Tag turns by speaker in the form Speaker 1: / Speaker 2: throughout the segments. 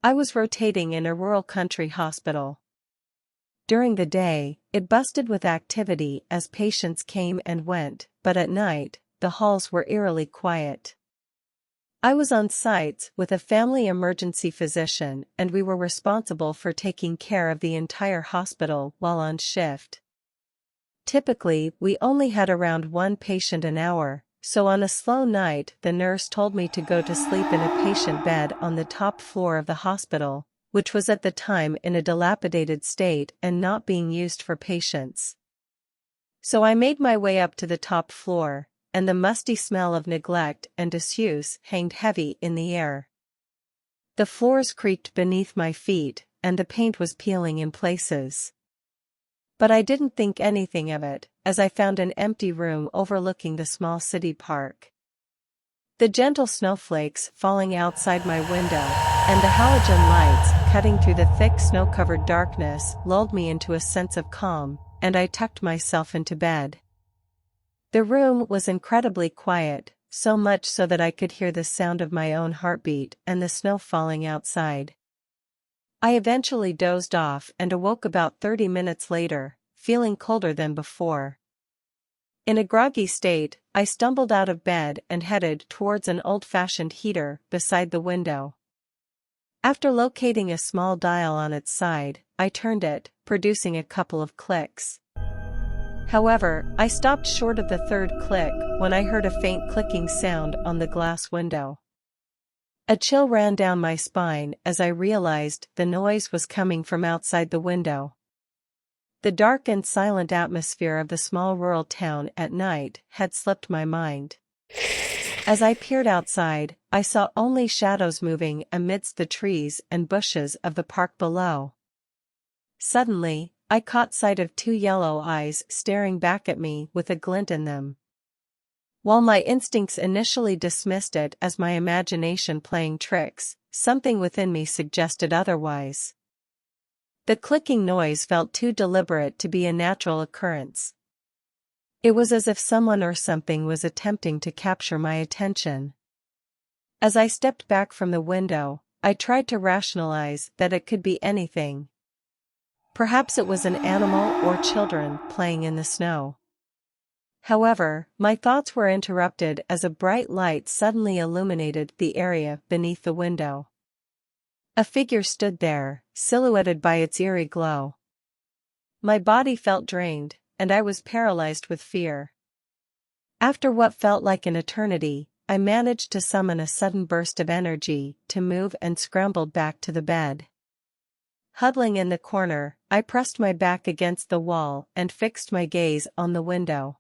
Speaker 1: I was rotating in a rural country hospital. During the day, it busted with activity as patients came and went, but at night, the halls were eerily quiet. I was on sites with a family emergency physician, and we were responsible for taking care of the entire hospital while on shift. Typically, we only had around one patient an hour, so on a slow night the nurse told me to go to sleep in a patient bed on the top floor of the hospital, which was at the time in a dilapidated state and not being used for patients. So I made my way up to the top floor, and the musty smell of neglect and disuse hanged heavy in the air. The floors creaked beneath my feet, and the paint was peeling in places. But I didn't think anything of it, as I found an empty room overlooking the small city park. The gentle snowflakes falling outside my window, and the halogen lights cutting through the thick snow-covered darkness lulled me into a sense of calm, and I tucked myself into bed. The room was incredibly quiet, so much so that I could hear the sound of my own heartbeat and the snow falling outside. I eventually dozed off and awoke about 30 minutes later, feeling colder than before. In a groggy state, I stumbled out of bed and headed towards an old-fashioned heater beside the window. After locating a small dial on its side, I turned it, producing a couple of clicks. However, I stopped short of the third click when I heard a faint clicking sound on the glass window. A chill ran down my spine as I realized the noise was coming from outside the window. The dark and silent atmosphere of the small rural town at night had slipped my mind. As I peered outside, I saw only shadows moving amidst the trees and bushes of the park below. Suddenly, I caught sight of two yellow eyes staring back at me with a glint in them. While my instincts initially dismissed it as my imagination playing tricks, something within me suggested otherwise. The clicking noise felt too deliberate to be a natural occurrence. It was as if someone or something was attempting to capture my attention. As I stepped back from the window, I tried to rationalize that it could be anything. Perhaps it was an animal or children playing in the snow. However, my thoughts were interrupted as a bright light suddenly illuminated the area beneath the window. A figure stood there, silhouetted by its eerie glow. My body felt drained, and I was paralyzed with fear. After what felt like an eternity, I managed to summon a sudden burst of energy to move and scrambled back to the bed. Huddling in the corner, I pressed my back against the wall and fixed my gaze on the window.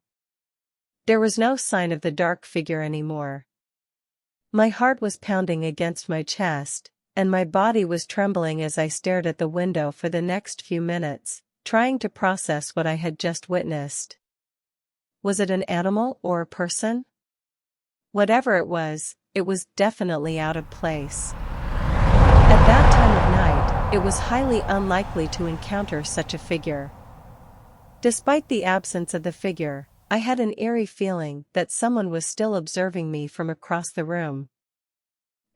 Speaker 1: There was no sign of the dark figure anymore. My heart was pounding against my chest, and my body was trembling as I stared at the window for the next few minutes, trying to process what I had just witnessed. Was it an animal or a person? Whatever it was definitely out of place. At that time of night, it was highly unlikely to encounter such a figure. Despite the absence of the figure, I had an eerie feeling that someone was still observing me from across the room.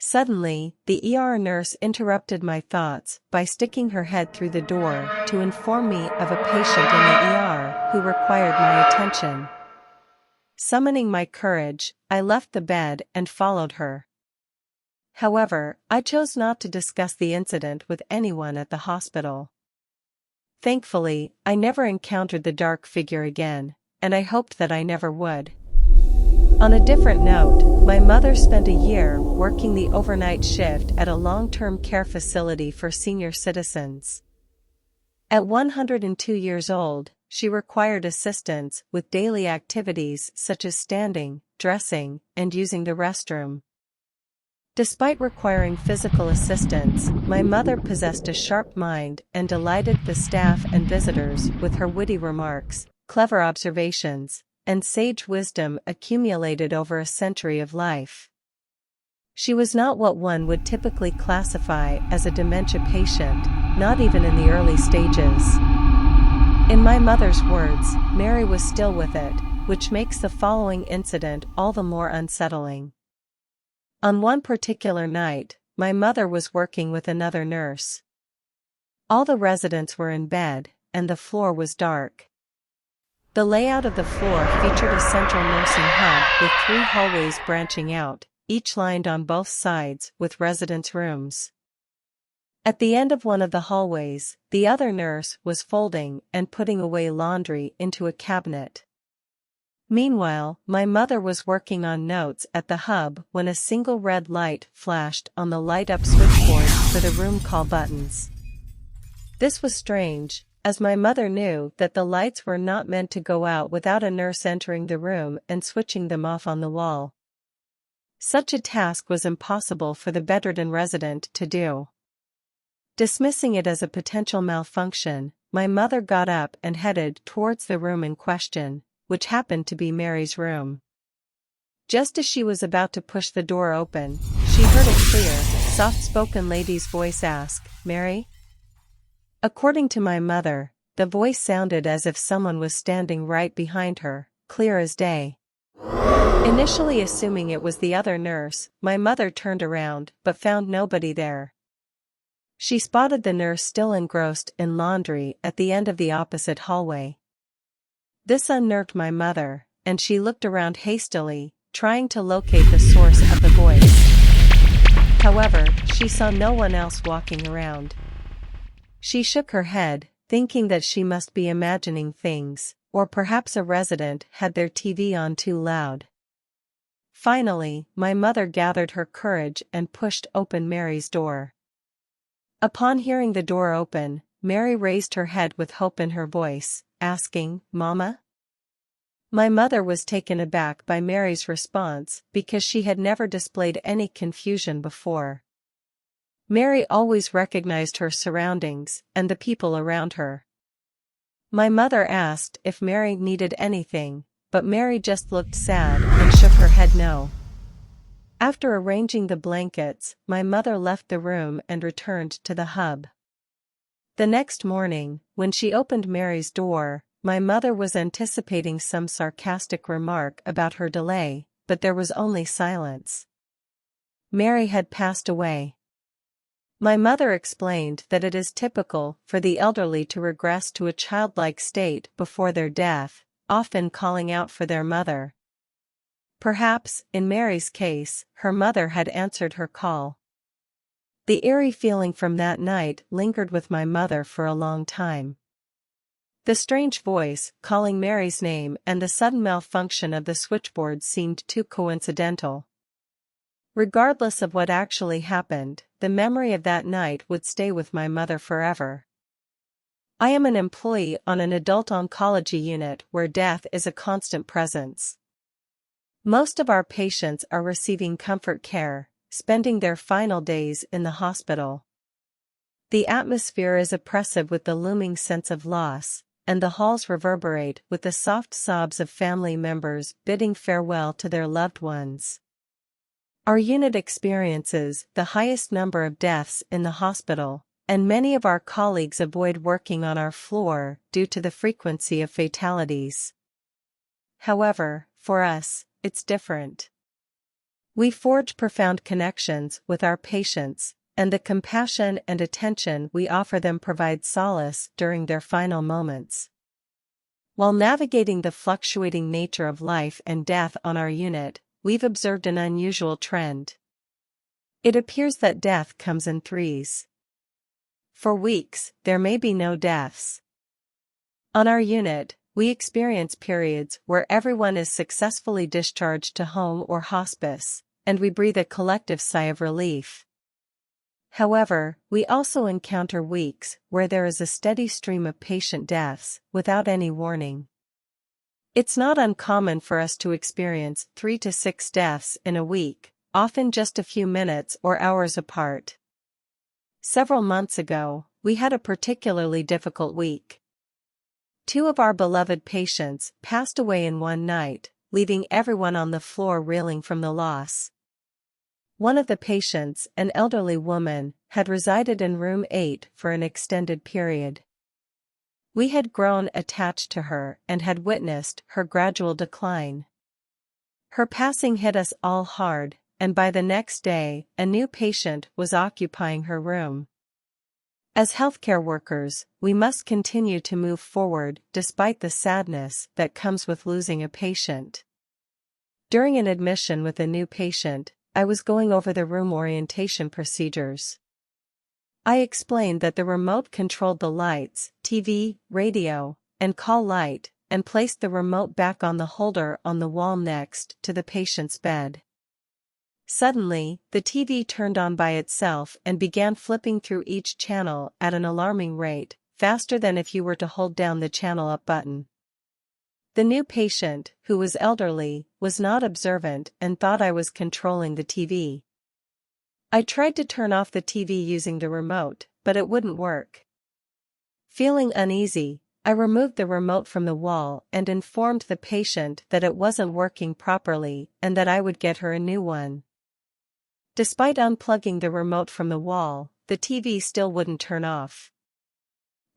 Speaker 1: Suddenly, the ER nurse interrupted my thoughts by sticking her head through the door to inform me of a patient in the ER who required my attention. Summoning my courage, I left the bed and followed her. However, I chose not to discuss the incident with anyone at the hospital. Thankfully, I never encountered the dark figure again, and I hoped that I never would. On a different note, my mother spent a year working the overnight shift at a long-term care facility for senior citizens. At 102 years old, she required assistance with daily activities such as standing, dressing, and using the restroom. Despite requiring physical assistance, my mother possessed a sharp mind and delighted the staff and visitors with her witty remarks, clever observations, and sage wisdom accumulated over a century of life. She was not what one would typically classify as a dementia patient, not even in the early stages. In my mother's words, Mary was still with it, which makes the following incident all the more unsettling. On one particular night, my mother was working with another nurse. All the residents were in bed, and the floor was dark. The layout of the floor featured a central nursing hub with 3 hallways branching out, each lined on both sides with residents' rooms. At the end of one of the hallways, the other nurse was folding and putting away laundry into a cabinet. Meanwhile, my mother was working on notes at the hub when a single red light flashed on the light-up switchboard for the room call buttons. This was strange, as my mother knew that the lights were not meant to go out without a nurse entering the room and switching them off on the wall. Such a task was impossible for the bedridden resident to do. Dismissing it as a potential malfunction, my mother got up and headed towards the room in question, which happened to be Mary's room. Just as she was about to push the door open, she heard a clear, soft-spoken lady's voice ask, "Mary?" According to my mother, the voice sounded as if someone was standing right behind her, clear as day. Initially assuming it was the other nurse, my mother turned around but found nobody there. She spotted the nurse still engrossed in laundry at the end of the opposite hallway. This unnerved my mother, and she looked around hastily, trying to locate the source of the voice. However, she saw no one else walking around. She shook her head, thinking that she must be imagining things, or perhaps a resident had their TV on too loud. Finally, my mother gathered her courage and pushed open Mary's door. Upon hearing the door open, Mary raised her head with hope in her voice, asking, "Mama?" My mother was taken aback by Mary's response because she had never displayed any confusion before. Mary always recognized her surroundings and the people around her. My mother asked if Mary needed anything, but Mary just looked sad and shook her head no. After arranging the blankets, my mother left the room and returned to the hub. The next morning, when she opened Mary's door, my mother was anticipating some sarcastic remark about her delay, but there was only silence. Mary had passed away. My mother explained that it is typical for the elderly to regress to a childlike state before their death, often calling out for their mother. Perhaps, in Mary's case, her mother had answered her call. The eerie feeling from that night lingered with my mother for a long time. The strange voice, calling Mary's name, and the sudden malfunction of the switchboard seemed too coincidental. Regardless of what actually happened, the memory of that night would stay with my mother forever. I am an employee on an adult oncology unit where death is a constant presence. Most of our patients are receiving comfort care, spending their final days in the hospital. The atmosphere is oppressive with the looming sense of loss, and the halls reverberate with the soft sobs of family members bidding farewell to their loved ones. Our unit experiences the highest number of deaths in the hospital, and many of our colleagues avoid working on our floor due to the frequency of fatalities. However, for us, it's different. We forge profound connections with our patients, and the compassion and attention we offer them provide solace during their final moments. While navigating the fluctuating nature of life and death on our unit, we've observed an unusual trend. It appears that death comes in threes. For weeks, there may be no deaths. On our unit, we experience periods where everyone is successfully discharged to home or hospice, and we breathe a collective sigh of relief. However, we also encounter weeks where there is a steady stream of patient deaths, without any warning. It's not uncommon for us to experience 3 to 6 deaths in a week, often just a few minutes or hours apart. Several months ago, we had a particularly difficult week. 2 of our beloved patients passed away in one night, leaving everyone on the floor reeling from the loss. One of the patients, an elderly woman, had resided in room 8 for an extended period. We had grown attached to her and had witnessed her gradual decline. Her passing hit us all hard, and by the next day, a new patient was occupying her room. As healthcare workers, we must continue to move forward despite the sadness that comes with losing a patient. During an admission with a new patient, I was going over the room orientation procedures. I explained that the remote controlled the lights, TV, radio, and call light, and placed the remote back on the holder on the wall next to the patient's bed. Suddenly, the TV turned on by itself and began flipping through each channel at an alarming rate, faster than if you were to hold down the channel up button. The new patient, who was elderly, was not observant and thought I was controlling the TV. I tried to turn off the TV using the remote, but it wouldn't work. Feeling uneasy, I removed the remote from the wall and informed the patient that it wasn't working properly and that I would get her a new one. Despite unplugging the remote from the wall, the TV still wouldn't turn off.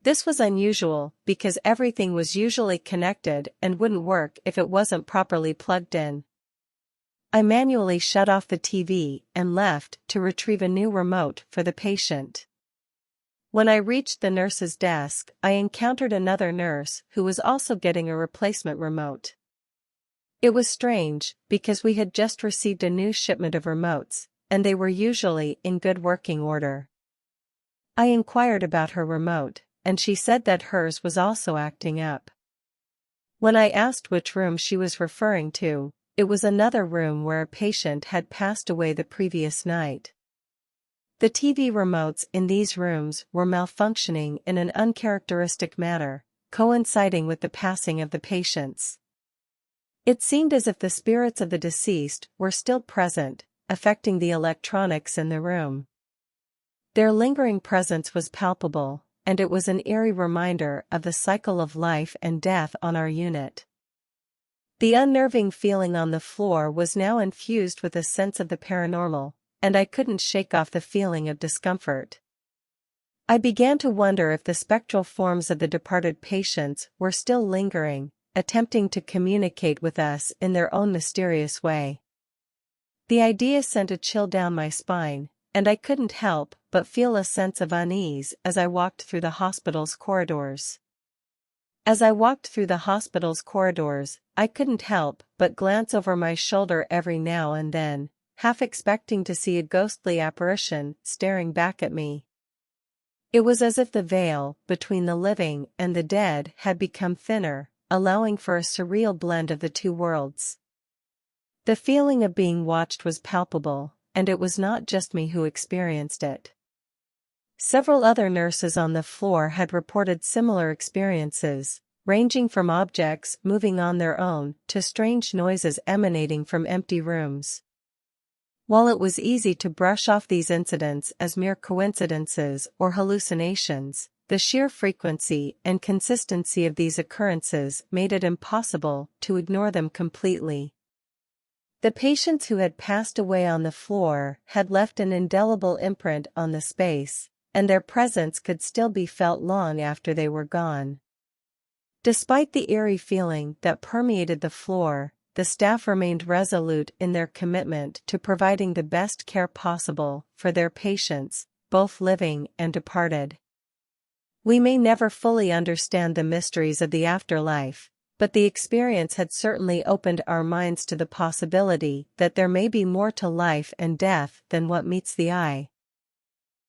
Speaker 1: This was unusual because everything was usually connected and wouldn't work if it wasn't properly plugged in. I manually shut off the TV and left to retrieve a new remote for the patient. When I reached the nurse's desk, I encountered another nurse who was also getting a replacement remote. It was strange, because we had just received a new shipment of remotes, and they were usually in good working order. I inquired about her remote, and she said that hers was also acting up. When I asked which room she was referring to, it was another room where a patient had passed away the previous night. The TV remotes in these rooms were malfunctioning in an uncharacteristic manner, coinciding with the passing of the patients. It seemed as if the spirits of the deceased were still present, affecting the electronics in the room. Their lingering presence was palpable, and it was an eerie reminder of the cycle of life and death on our unit. The unnerving feeling on the floor was now infused with a sense of the paranormal, and I couldn't shake off the feeling of discomfort. I began to wonder if the spectral forms of the departed patients were still lingering, attempting to communicate with us in their own mysterious way. The idea sent a chill down my spine, and I couldn't help but feel a sense of unease as I walked through the hospital's corridors. As I walked through the hospital's corridors, I couldn't help but glance over my shoulder every now and then, half expecting to see a ghostly apparition staring back at me. It was as if the veil between the living and the dead had become thinner, allowing for a surreal blend of the two worlds. The feeling of being watched was palpable, and it was not just me who experienced it. Several other nurses on the floor had reported similar experiences, ranging from objects moving on their own to strange noises emanating from empty rooms. While it was easy to brush off these incidents as mere coincidences or hallucinations, the sheer frequency and consistency of these occurrences made it impossible to ignore them completely. The patients who had passed away on the floor had left an indelible imprint on the space, and their presence could still be felt long after they were gone. Despite the eerie feeling that permeated the floor, the staff remained resolute in their commitment to providing the best care possible for their patients, both living and departed. We may never fully understand the mysteries of the afterlife, but the experience had certainly opened our minds to the possibility that there may be more to life and death than what meets the eye.